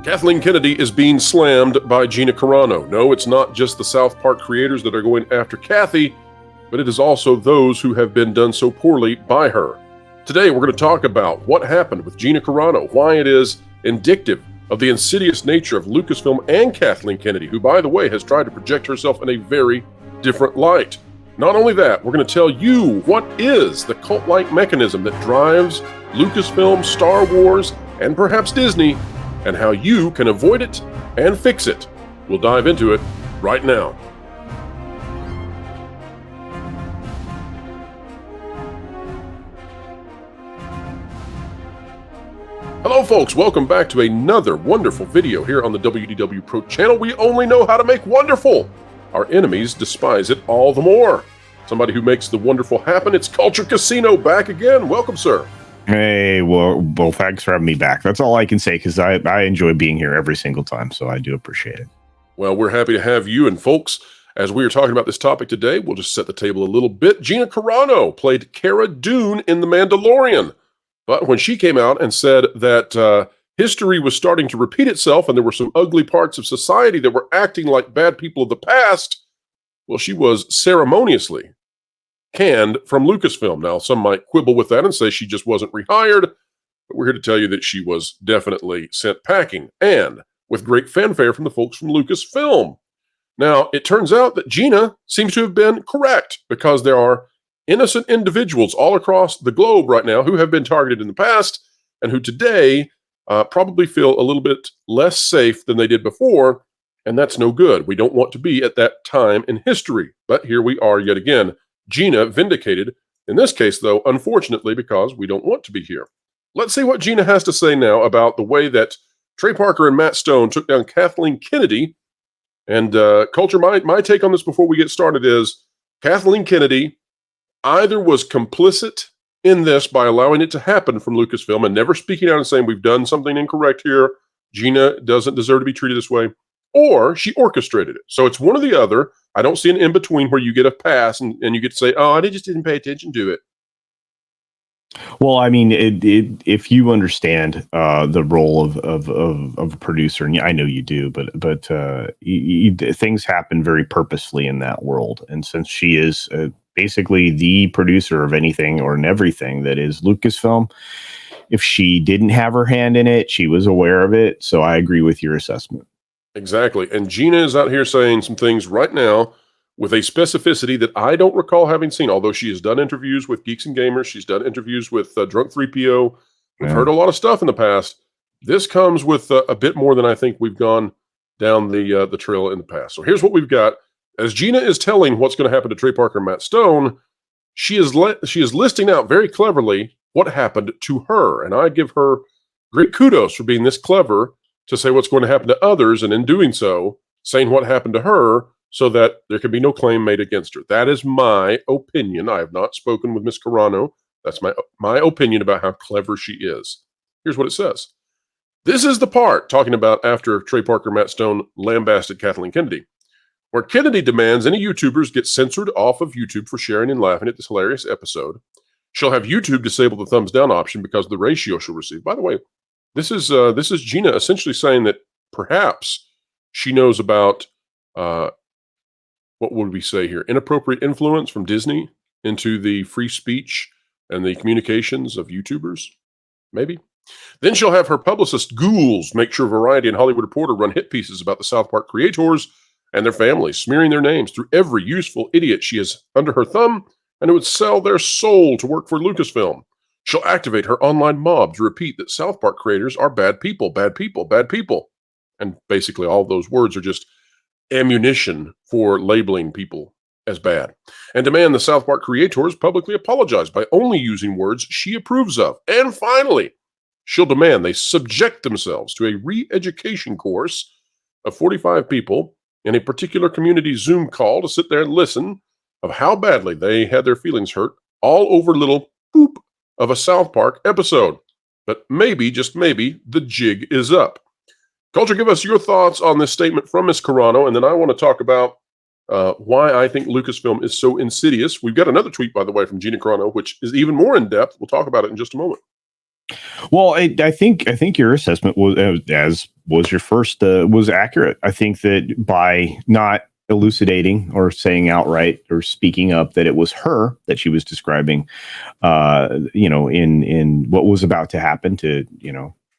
Kathleen Kennedy is being slammed by Gina Carano. No, it's not just the South Park creators that are going after Kathy, but it is also those who have been done so poorly by her. Today, we're going to talk about what happened with Gina Carano, why it is indicative of the insidious nature of Lucasfilm and Kathleen Kennedy, who, by the way, has tried to project herself in a very different light. Not only that, we're going to tell you what is the cult-like mechanism that drives Lucasfilm, Star Wars, and perhaps Disney, and how you can avoid it and fix it. We'll dive into it right now. Hello folks, welcome back to another wonderful video here on the WDW Pro channel. We only know how to make wonderful. Our enemies despise it all the more. Somebody who makes the wonderful happen, it's Culture Casino back again. Welcome, sir. Hey, well, thanks for having me back. That's all I can say, because I enjoy being here every single time, so I do appreciate it. Well, we're happy to have you. And folks, as we are talking about this topic today, we'll just set the table a little bit. Gina Carano played Cara Dune in The Mandalorian. But when she came out and said that history was starting to repeat itself and there were some ugly parts of society that were acting like bad people of the past, well, she was ceremoniously canned from Lucasfilm. Now, some might quibble with that and say she just wasn't rehired, but we're here to tell you that she was definitely sent packing, and with great fanfare from the folks from Lucasfilm. Now, it turns out that Gina seems to have been correct, because there are innocent individuals all across the globe right now who have been targeted in the past and who today probably feel a little bit less safe than they did before, and that's no good. We don't want to be at that time in history, but here we are yet again. Gina vindicated, in this case, though, unfortunately, because we don't want to be here. Let's see what Gina has to say now about the way that Trey Parker and Matt Stone took down Kathleen Kennedy. And Culture, my take on this before we get started is Kathleen Kennedy either was complicit in this by allowing it to happen from Lucasfilm and never speaking out and saying, we've done something incorrect here, Gina doesn't deserve to be treated this way, or she orchestrated it. So it's one or the other. I don't see an in-between where you get a pass and you get to say, oh, I just didn't pay attention to it. Well, I mean, if you understand the role of a producer, and I know you do, but things happen very purposefully in that world. And since she is basically the producer of anything or in everything that is Lucasfilm, if she didn't have her hand in it, she was aware of it. So I agree with your assessment. Exactly. And Gina is out here saying some things right now with a specificity that I don't recall having seen, although she has done interviews with Geeks and Gamers. She's done interviews with Drunk 3PO. We've heard a lot of stuff in the past. This comes with a bit more than I think we've gone down the trail in the past. So here's what we've got. As Gina is telling what's going to happen to Trey Parker and Matt Stone, she is listing out very cleverly what happened to her. And I give her great kudos for being this clever to say what's going to happen to others, and in doing so, saying what happened to her so that there can be no claim made against her. That is my opinion. I have not spoken with Miss Carano. That's my opinion about how clever she is. Here's what it says. This is the part, talking about after Trey Parker, Matt Stone lambasted Kathleen Kennedy, where Kennedy demands any YouTubers get censored off of YouTube for sharing and laughing at this hilarious episode. She'll have YouTube disable the thumbs down option because of the ratio she'll receive. By the way, this is Gina essentially saying that perhaps she knows about, what would we say here? Inappropriate influence from Disney into the free speech and the communications of YouTubers, maybe. Then she'll have her publicist ghouls make sure Variety and Hollywood Reporter run hit pieces about the South Park creators and their families, smearing their names through every useful idiot she has under her thumb, and who would sell their soul to work for Lucasfilm. She'll activate her online mob to repeat that South Park creators are bad people, bad people, bad people. And basically all those words are just ammunition for labeling people as bad. And demand the South Park creators publicly apologize by only using words she approves of. And finally, she'll demand they subject themselves to a re-education course of 45 people in a particular community Zoom call to sit there and listen of how badly they had their feelings hurt all over little poop of a South Park episode. But maybe, just maybe, the jig is up. Culture, give us your thoughts on this statement from Ms. Carano, and then I want to talk about why I think Lucasfilm is so insidious. We've got another tweet, by the way, from Gina Carano, which is even more in-depth. We'll talk about it in just a moment. Well, I think your assessment was, as was your first, was accurate. I think that by not elucidating or saying outright or speaking up that it was her that she was describing, in what was about to happen to,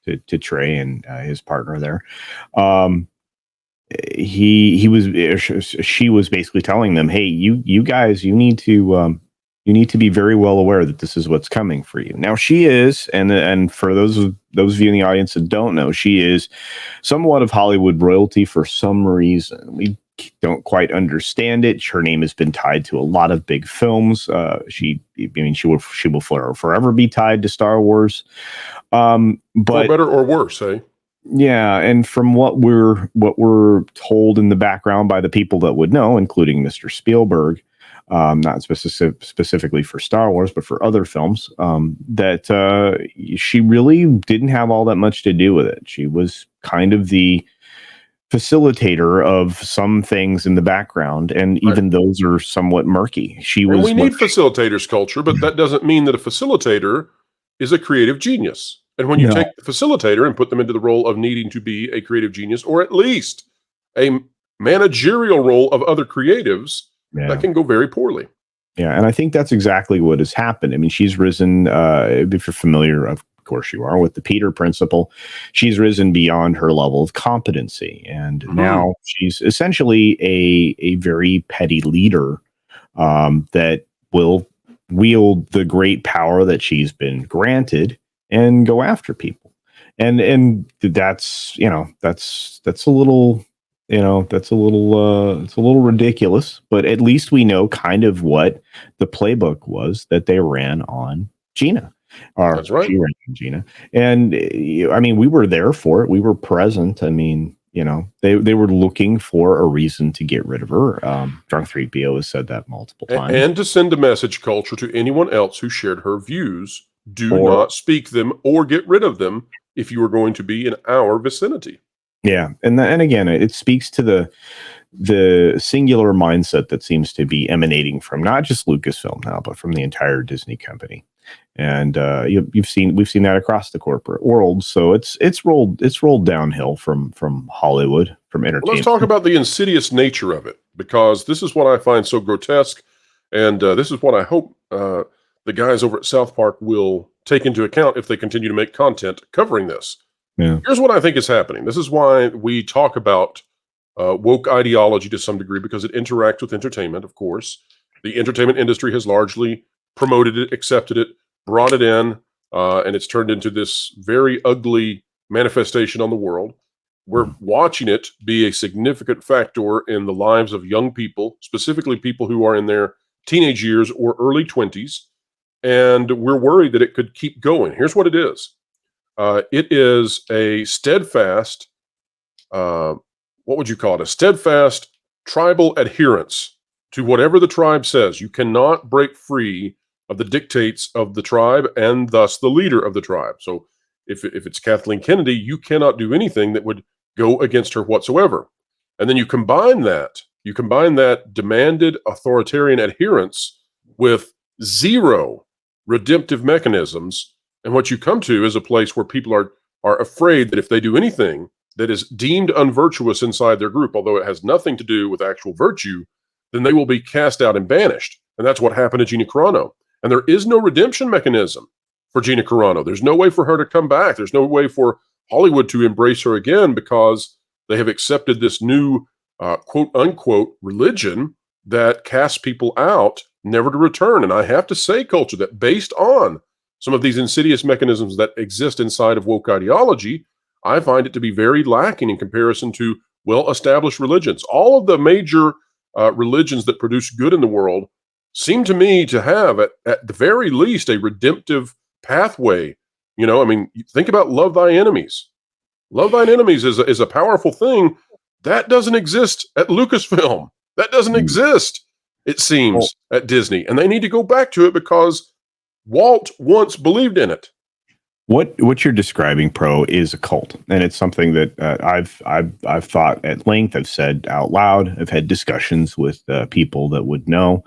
to Trey and his partner there, um, she was basically telling them, hey, you guys, you need to be very well aware that this is what's coming for you. Now she is, and for those of you in the audience that don't know, she is somewhat of Hollywood royalty for some reason. We don't quite understand it. Her name has been tied to a lot of big films. She will forever be tied to Star Wars. But for better or worse, eh? Yeah, and from what we're told in the background by the people that would know, including Mr. Spielberg, not specifically for Star Wars, but for other films, that she really didn't have all that much to do with it. She was kind of the facilitator of some things in the background, and even those are somewhat murky. And we need facilitators culture, but that doesn't mean that a facilitator is a creative genius. And when you take the facilitator and put them into the role of needing to be a creative genius, or at least a managerial role of other creatives, that can go very poorly. Yeah, and I think that's exactly what has happened. I mean, she's risen, if you're familiar, of course you are, with the Peter principle, she's risen beyond her level of competency. And now she's essentially a very petty leader that will wield the great power that she's been granted and go after people. And that's a little, it's a little ridiculous, but at least we know kind of what the playbook was that they ran on Gina. That's right. She ran on Gina. And I mean, we were there for it. We were present. I mean, they were looking for a reason to get rid of her. Drunk 3PO has said that multiple times. And to send a message, culture, to anyone else who shared her views. Do not speak them or get rid of them if you are going to be in our vicinity. Yeah, and again, it speaks to the singular mindset that seems to be emanating from not just Lucasfilm now, but from the entire Disney company. And we've seen that across the corporate world. So it's rolled downhill from Hollywood, from entertainment. Well, let's talk about the insidious nature of it, because this is what I find so grotesque, and this is what I hope the guys over at South Park will take into account if they continue to make content covering this. Yeah. Here's what I think is happening. This is why we talk about woke ideology to some degree, because it interacts with entertainment, of course. The entertainment industry has largely promoted it, accepted it, brought it in, and it's turned into this very ugly manifestation on the world. We're watching it be a significant factor in the lives of young people, specifically people who are in their teenage years or early 20s. And we're worried that it could keep going. Here's what it is. It is a steadfast, what would you call it? A steadfast tribal adherence to whatever the tribe says. You cannot break free of the dictates of the tribe and thus the leader of the tribe. So if it's Kathleen Kennedy, you cannot do anything that would go against her whatsoever. And then you combine that demanded authoritarian adherence with zero redemptive mechanisms, and what you come to is a place where people are afraid that if they do anything that is deemed unvirtuous inside their group, although it has nothing to do with actual virtue, then they will be cast out and banished. And that's what happened to Gina Carano. And there is no redemption mechanism for Gina Carano. There's no way for her to come back. There's no way for Hollywood to embrace her again, because they have accepted this new quote unquote religion that casts people out, never to return. And I have to say, culture, that based on some of these insidious mechanisms that exist inside of woke ideology, I find it to be very lacking in comparison to well-established religions. All of the major religions that produce good in the world seem to me to have, at the very least, a redemptive pathway. I mean, think about love thy enemies. Love thine enemies is a powerful thing. That doesn't exist at Lucasfilm. That doesn't exist, it seems, at Disney. And they need to go back to it, because Walt once believed in it. What you're describing, Pro, is a cult, and it's something that I've thought at length. I've said out loud. I've had discussions with people that would know.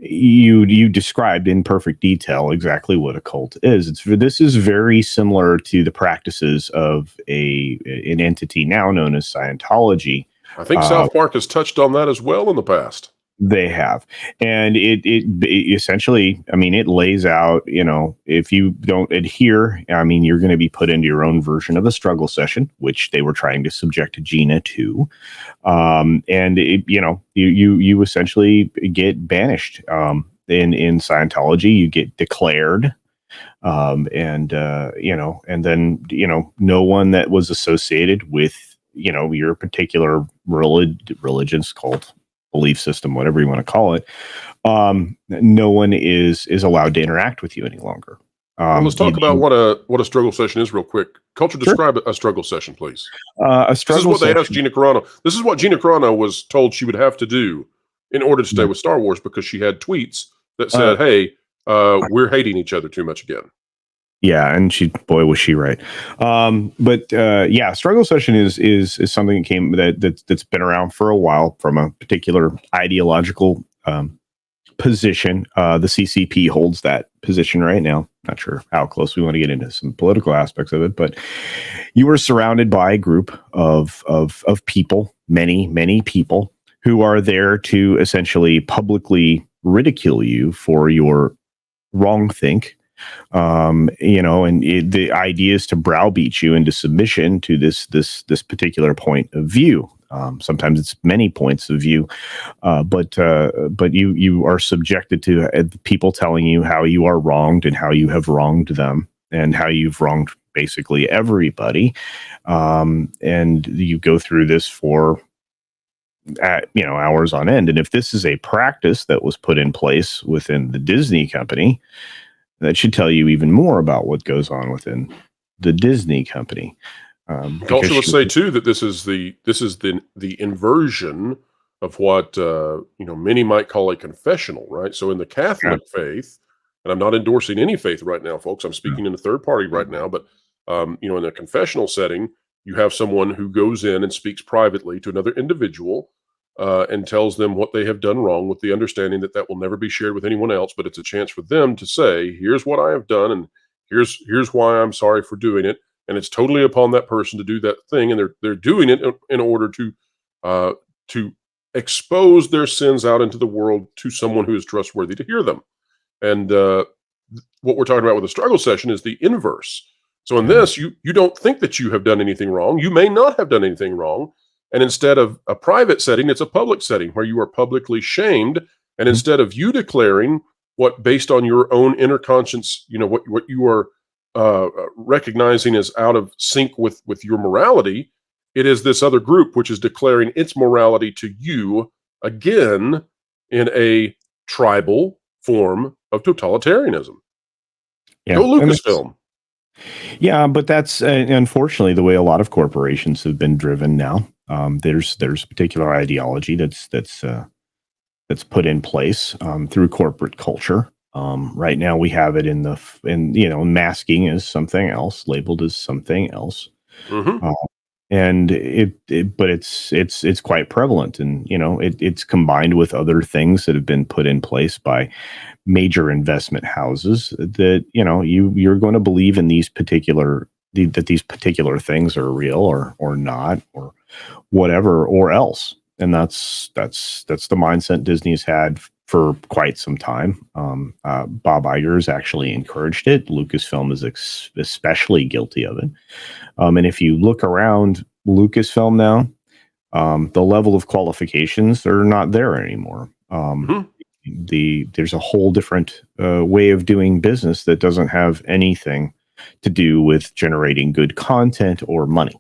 you described in perfect detail exactly what a cult is. This is very similar to the practices of an entity now known as Scientology. I think South Park has touched on that as well in the past. They have, and it essentially, I mean, it lays out, if you don't adhere, I mean, you're going to be put into your own version of a struggle session, which they were trying to subject Gina to, and you essentially get banished. In Scientology, you get declared, and then no one that was associated with your particular religion's cult, belief system, whatever you want to call it, no one is allowed to interact with you any longer. Well, let's talk about what a struggle session is real quick. Culture, describe a struggle session, please. A struggle. This is what they asked Gina Carano. This is what Gina Carano was told she would have to do in order to stay with Star Wars, because she had tweets that said, "Hey, we're hating each other too much again." Yeah, and boy, was she right. Struggle session is something that came that's been around for a while from a particular ideological position. The CCP holds that position right now. Not sure how close we want to get into some political aspects of it, but you are surrounded by a group of people, many people, who are there to essentially publicly ridicule you for your wrong think. And the idea is to browbeat you into submission to this particular point of view. Sometimes it's many points of view, but you are subjected to people telling you how you are wronged and how you have wronged them and how you've wronged basically everybody. And you go through this for hours on end. And if this is a practice that was put in place within the Disney company, that should tell you even more about what goes on within the Disney company. Also, let's say too that this is the inversion of what many might call a confessional, right? So in the Catholic faith, and I'm not endorsing any faith right now, folks. I'm speaking in a third party right now, but in a confessional setting, you have someone who goes in and speaks privately to another individual and tells them what they have done wrong, with the understanding that that will never be shared with anyone else. But it's a chance for them to say, "Here's what I have done, and here's why I'm sorry for doing it." And it's totally upon that person to do that thing, and they're doing it in order to expose their sins out into the world to someone who is trustworthy to hear them. And what we're talking about with the struggle session is the inverse. So in this, you don't think that you have done anything wrong. You may not have done anything wrong. And instead of a private setting, it's a public setting where you are publicly shamed. And instead of you declaring what, based on your own inner conscience, what you are recognizing as out of sync with your morality, it is this other group which is declaring its morality to you, again, in a tribal form of totalitarianism. Yeah. Go Lucasfilm. Yeah, but that's unfortunately the way a lot of corporations have been driven now. There's a particular ideology that's put in place through corporate culture. Right now we have it in masking as something else, labeled as something else. Mm-hmm. But it's quite prevalent, and it's combined with other things that have been put in place by major investment houses that you're going to believe in these particular things are real or not or whatever or else. And that's the mindset Disney's had for quite some time. Bob Iger has actually encouraged it. Lucasfilm is especially guilty of it. And if you look around Lucasfilm now, the level of qualifications are not there anymore. There's a whole different way of doing business that doesn't have anything to do with generating good content or money.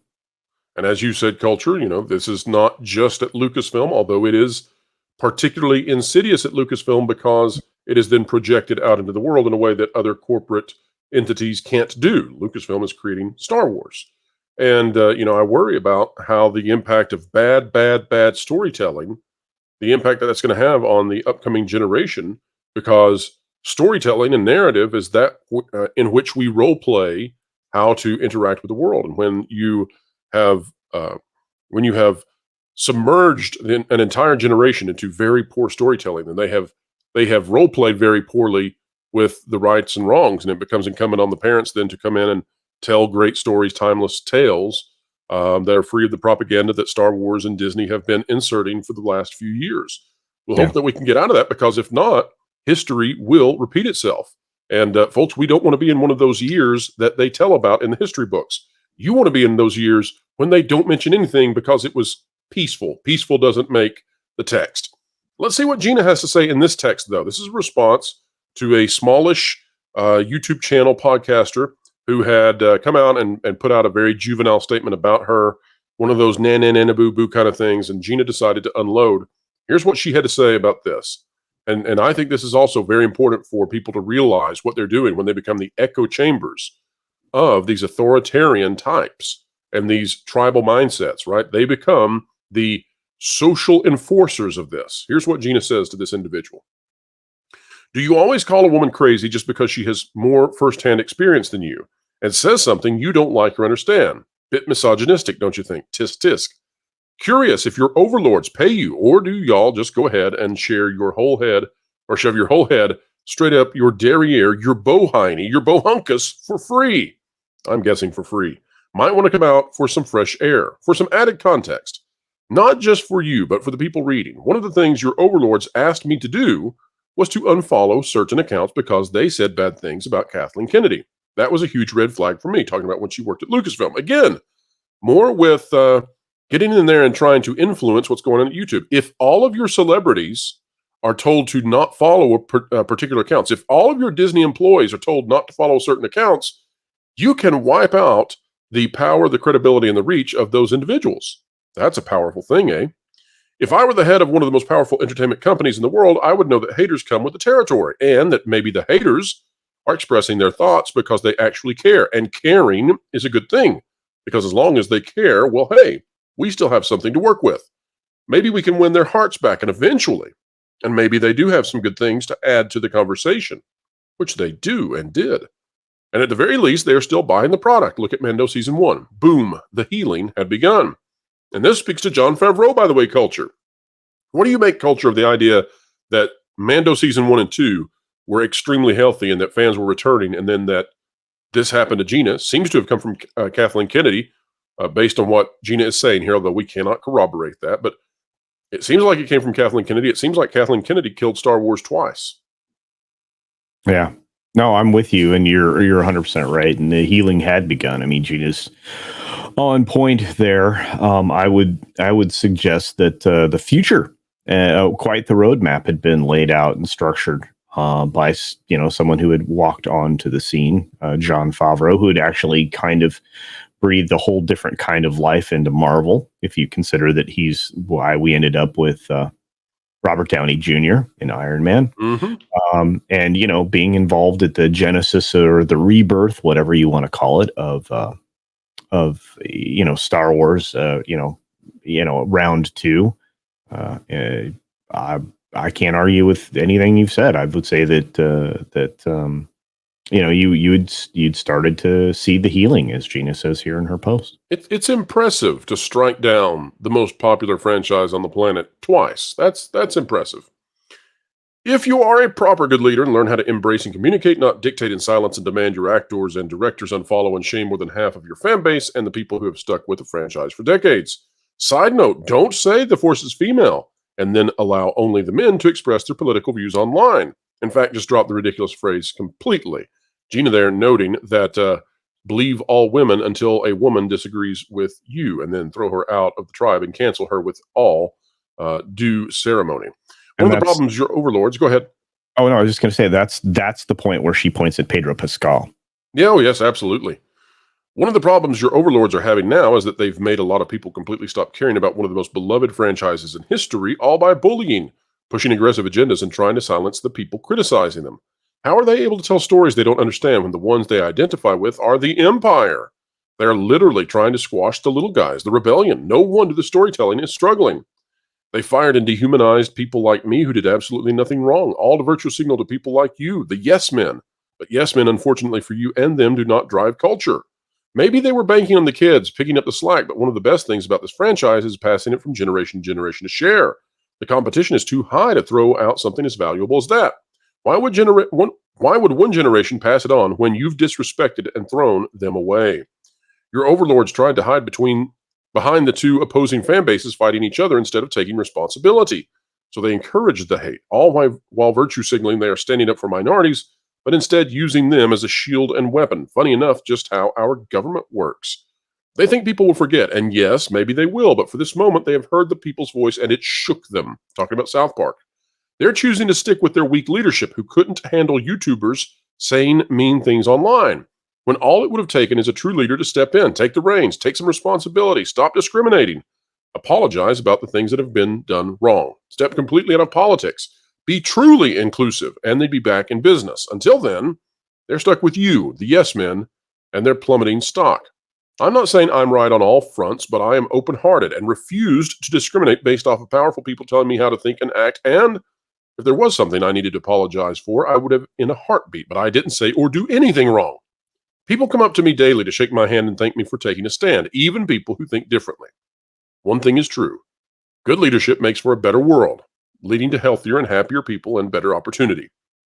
And as you said, culture, this is not just at Lucasfilm, although it is particularly insidious at Lucasfilm because it is then projected out into the world in a way that other corporate entities can't do. Lucasfilm is creating Star Wars. And, I worry about how the impact of bad storytelling, the impact that that's going to have on the upcoming generation, because storytelling and narrative is that in which we role play how to interact with the world. And when you have submerged an entire generation into very poor storytelling, and they have they have role-played very poorly with the rights and wrongs, and it becomes incumbent on the parents then to come in and tell great stories, timeless tales that are free of the propaganda that Star Wars and Disney have been inserting for the last few years. We'll hope that we can get out of that, because if not, history will repeat itself. And folks, we don't want to be in one of those years that they tell about in the history books. You want to be in those years when they don't mention anything because it was peaceful. Peaceful doesn't make the text. Let's see what Gina has to say in this text, though. This is a response to a smallish YouTube channel podcaster who had come out and put out a very juvenile statement about her, one of those na-na-na-na-boo-boo kind of things, and Gina decided to unload. Here's what she had to say about this. And I think this is also very important for people to realize what they're doing when they become the echo chambers of these authoritarian types and these tribal mindsets, right? They become the social enforcers of this. Here's what Gina says to this individual. Do you always call a woman crazy just because she has more firsthand experience than you and says something you don't like or understand? Bit misogynistic, don't you think? Tisk tisk. Curious if your overlords pay you, or do y'all just go ahead and share your whole head, or shove your whole head straight up your derriere, your bohiney, your bohunkus for free? I'm guessing for free. Might want to come out for some fresh air, for some added context. Not just for you, but for the people reading. One of the things your overlords asked me to do was to unfollow certain accounts because they said bad things about Kathleen Kennedy. That was a huge red flag for me, talking about when she worked at Lucasfilm. Again, more with getting in there and trying to influence what's going on at YouTube. If all of your celebrities are told to not follow particular accounts, if all of your Disney employees are told not to follow certain accounts, you can wipe out the power, the credibility, and the reach of those individuals. That's a powerful thing, eh? If I were the head of one of the most powerful entertainment companies in the world, I would know that haters come with the territory, and that maybe the haters are expressing their thoughts because they actually care. And caring is a good thing, because as long as they care, well, hey, we still have something to work with. Maybe we can win their hearts back, and eventually, and maybe they do have some good things to add to the conversation, which they do and did. And at the very least, they are still buying the product. Look at Mando Season 1. Boom, the healing had begun. And this speaks to Jon Favreau, by the way, culture. What do you make culture of the idea that Mando Season 1 and 2 were extremely healthy and that fans were returning, and then that this happened to Gina? Seems to have come from Kathleen Kennedy, based on what Gina is saying here, although we cannot corroborate that. But it seems like it came from Kathleen Kennedy. It seems like Kathleen Kennedy killed Star Wars twice. Yeah. No, I'm with you, and you're 100% right. And the healing had begun. I mean, Gina's on point there. I would suggest that the future, quite the roadmap, had been laid out and structured by someone who had walked onto the scene, Jon Favreau, who had actually kind of breathed a whole different kind of life into Marvel. If you consider that he's why we ended up with Robert Downey Jr. in Iron Man. Mm-hmm. And being involved at the genesis or the rebirth, whatever you want to call it, of Star Wars, round 2. I can't argue with anything you've said. I would say that you'd started to see the healing, as Gina says here in her post. It's impressive to strike down the most popular franchise on the planet twice. That's impressive. If you are a proper good leader and learn how to embrace and communicate, not dictate in silence and demand your actors and directors unfollow and shame more than half of your fan base and the people who have stuck with the franchise for decades. Side note, don't say the Force is female and then allow only the men to express their political views online. In fact, just drop the ridiculous phrase completely. Gina there noting that believe all women until a woman disagrees with you, and then throw her out of the tribe and cancel her with all due ceremony. One of the problems your overlords, go ahead. Oh, no, I was just going to say that's the point where she points at Pedro Pascal. Yeah, oh, yes, absolutely. One of the problems your overlords are having now is that they've made a lot of people completely stop caring about one of the most beloved franchises in history, all by bullying, pushing aggressive agendas, and trying to silence the people criticizing them. How are they able to tell stories they don't understand when the ones they identify with are the Empire? They're literally trying to squash the little guys, the rebellion. No wonder the storytelling is struggling. They fired and dehumanized people like me who did absolutely nothing wrong, all to virtue signal to people like you, the yes men. But yes men, unfortunately for you and them, do not drive culture. Maybe they were banking on the kids, picking up the slack, but one of the best things about this franchise is passing it from generation to generation to share. The competition is too high to throw out something as valuable as that. Why would one generation pass it on when you've disrespected and thrown them away? Your overlords tried to hide behind the two opposing fan bases fighting each other instead of taking responsibility. So they encouraged the hate, all while virtue signaling they are standing up for minorities, but instead using them as a shield and weapon. Funny enough, just how our government works. They think people will forget, and yes, maybe they will, but for this moment, they have heard the people's voice and it shook them. Talking about South Park. They're choosing to stick with their weak leadership who couldn't handle YouTubers saying mean things online, when all it would have taken is a true leader to step in, take the reins, take some responsibility, stop discriminating, apologize about the things that have been done wrong, step completely out of politics, be truly inclusive, and they'd be back in business. Until then, they're stuck with you, the yes men, and they're plummeting stock. I'm not saying I'm right on all fronts, but I am open-hearted and refused to discriminate based off of powerful people telling me how to think and act. And if there was something I needed to apologize for, I would have in a heartbeat, but I didn't say or do anything wrong. People come up to me daily to shake my hand and thank me for taking a stand, even people who think differently. One thing is true. Good leadership makes for a better world, leading to healthier and happier people and better opportunity.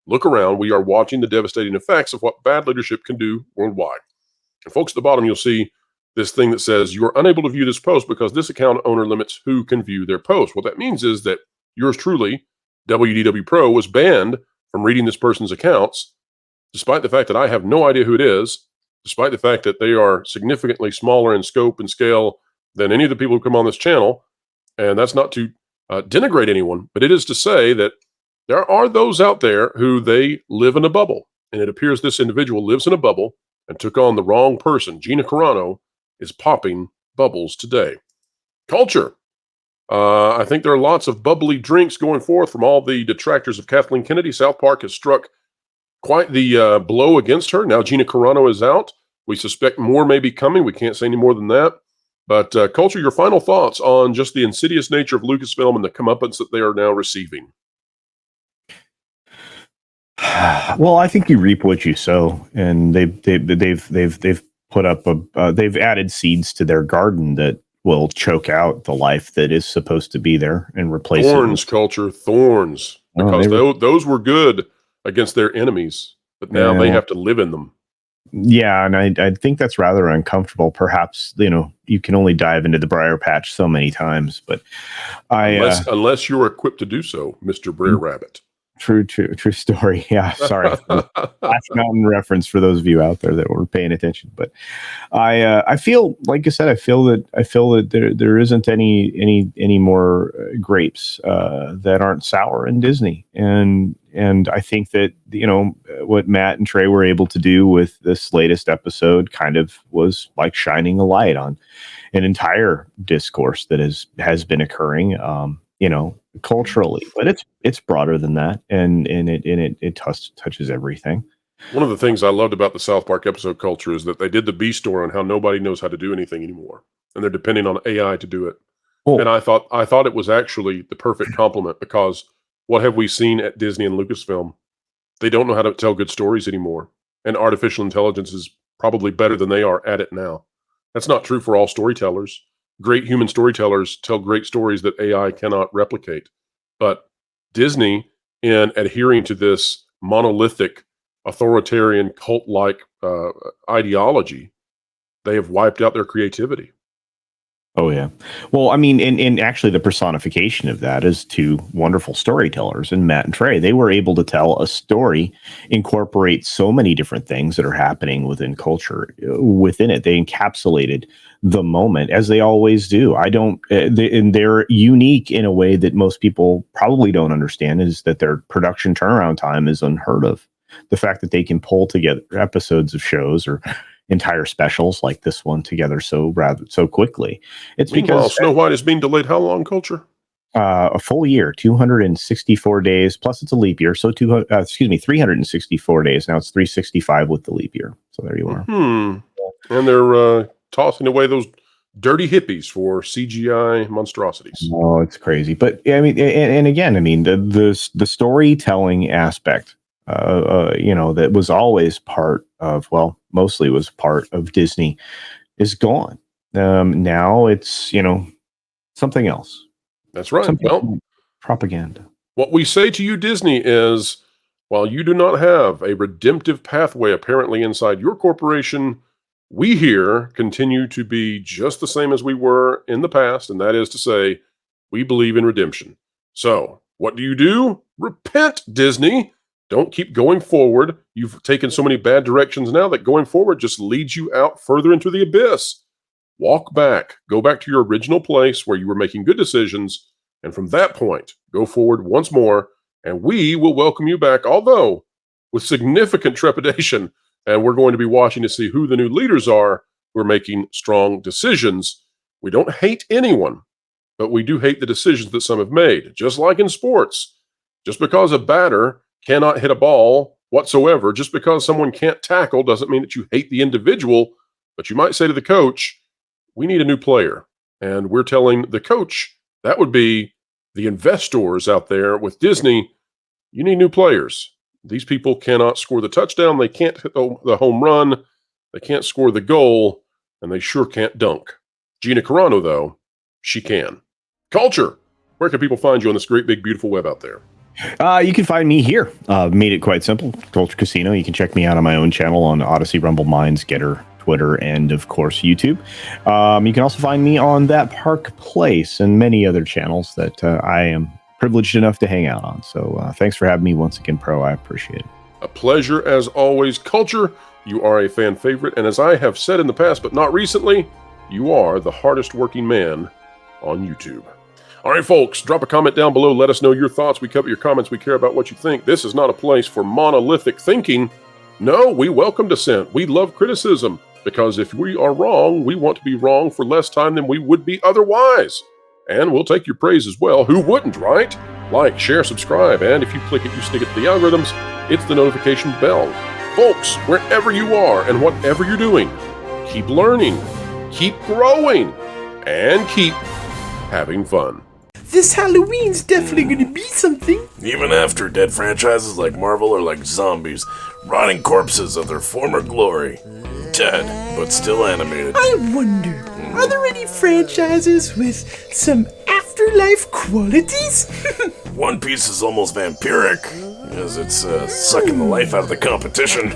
Look around. We are watching the devastating effects of what bad leadership can do worldwide. And folks, at the bottom, you'll see this thing that says you are unable to view this post because this account owner limits who can view their post. What that means is that yours truly, WDW Pro, was banned from reading this person's accounts, despite the fact that I have no idea who it is, despite the fact that they are significantly smaller in scope and scale than any of the people who come on this channel. And that's not to denigrate anyone, but it is to say that there are those out there who they live in a bubble. And it appears this individual lives in a bubble and took on the wrong person. Gina Carano is popping bubbles today. Culture. I think there are lots of bubbly drinks going forth from all the detractors of Kathleen Kennedy. South Park has struck quite the blow against her. Now Gina Carano is out. We suspect more may be coming. We can't say any more than that. But Culture, your final thoughts on just the insidious nature of Lucasfilm and the comeuppance that they are now receiving. Well, I think you reap what you sow, and they've put up they've added seeds to their garden that will choke out the life that is supposed to be there and replace thorns. it. Culture, thorns, because those were good against their enemies, but now they have to live in them. Yeah, and I think that's rather uncomfortable. Perhaps, you can only dive into the briar patch so many times, but unless you're equipped to do so, Mr. Brer Rabbit. True story. Yeah, sorry. Last Mountain reference for those of you out there that were paying attention. But I feel, like I said, I feel that there isn't any more grapes that aren't sour in Disney, and I think that what Matt and Trey were able to do with this latest episode kind of was like shining a light on an entire discourse that has been occurring. Culturally, but it's broader than that, and it touches everything. One of the things I loved about the South Park episode, Culture, is that they did the B story on how nobody knows how to do anything anymore, and they're depending on AI to do it. Oh. And I thought it was actually the perfect compliment, because what have we seen at Disney and Lucasfilm? They don't know how to tell good stories anymore, and artificial intelligence is probably better than they are at it now. That's not true for all storytellers. Great human storytellers tell great stories that AI cannot replicate. But Disney, in adhering to this monolithic, authoritarian, cult-like ideology, they have wiped out their creativity. Oh, yeah. Well, I mean, and actually the personification of that is two wonderful storytellers, and Matt and Trey. They were able to tell a story, incorporate so many different things that are happening within culture within it. They encapsulated the moment, as they always do. And they're unique in a way that most people probably don't understand, is that their production turnaround time is unheard of. The fact that they can pull together episodes of shows or entire specials like this one together so quickly. It's because Snow White is being delayed how long, Culture? A full year, 264 days, plus it's a leap year. So 364 days. Now it's 365 with the leap year. So there you are. Mm-hmm. And they're tossing away those dirty hippies for CGI monstrosities. Oh, it's crazy. But I mean, and again, I mean, the storytelling aspect, that was always part of, mostly was part of Disney, is gone. Now it's, something else. That's right. propaganda. What we say to you, Disney, is while you do not have a redemptive pathway apparently inside your corporation, we here continue to be just the same as we were in the past, and that is to say, we believe in redemption. So, what do? Repent, Disney. Don't keep going forward. You've taken so many bad directions now that going forward just leads you out further into the abyss. Walk back. Go back to your original place where you were making good decisions, and from that point, go forward once more, and we will welcome you back, although with significant trepidation, and we're going to be watching to see who the new leaders are who are making strong decisions. We don't hate anyone, but we do hate the decisions that some have made, just like in sports. Just because a batter cannot hit a ball whatsoever, just because someone can't tackle doesn't mean that you hate the individual, but you might say to the coach, we need a new player. And we're telling the coach, that would be the investors out there with Disney, you need new players. These people cannot score the touchdown. They can't hit the home run. They can't score the goal. And they sure can't dunk. Gina Carano, though, she can. Culture. Where can people find you on this great, big, beautiful web out there? You can find me here. Made it quite simple. Culture Casino. You can check me out on my own channel on Odyssey, Rumble Minds, Getter, Twitter, and of course YouTube. You can also find me on That Park Place and many other channels that I am privileged enough to hang out on. So thanks for having me once again, Pro. I appreciate it. A pleasure as always. Culture, you are a fan favorite, and as I have said in the past, but not recently, you are the hardest working man on YouTube. All right, folks, drop a comment down below. Let us know your thoughts. We cover your comments. We care about what you think. This is not a place for monolithic thinking. No, we welcome dissent. We love criticism, because if we are wrong, we want to be wrong for less time than we would be otherwise. And we'll take your praise as well. Who wouldn't, right? Like, share, subscribe, and if you click it, you stick it to the algorithms. It's the notification bell. Folks, wherever you are and whatever you're doing, keep learning, keep growing, and keep having fun. This Halloween's definitely gonna be something. Even after dead franchises like Marvel are like zombies, rotting corpses of their former glory. Dead, but still animated. I wonder, are there any franchises with some afterlife qualities? One Piece is almost vampiric, as it's sucking the life out of the competition.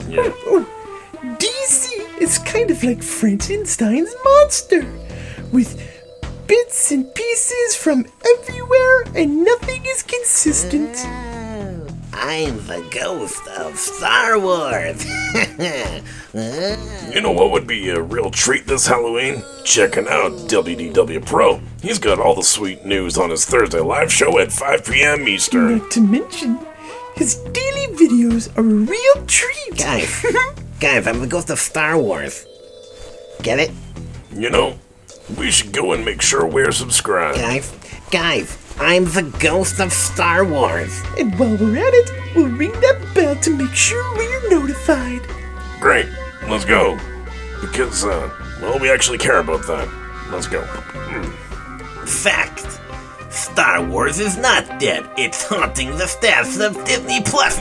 Yeah. DC is kind of like Frankenstein's monster, with bits and pieces from everywhere and nothing is consistent. I'm the ghost of Star Wars. You know what would be a real treat this Halloween? Checking out WDW Pro. He's got all the sweet news on his Thursday live show at 5 p.m. Eastern. Not to mention, his daily videos are a real treat. Guys, I'm the ghost of Star Wars. Get it? You know, we should go and make sure we're subscribed. Guys, I'm the ghost of Star Wars. And while we're at it, we'll ring that bell to make sure we're notified. Great, let's go. Because, well, we actually care about that. Let's go. Fact. Star Wars is not dead. It's haunting the staffs of Disney Plus.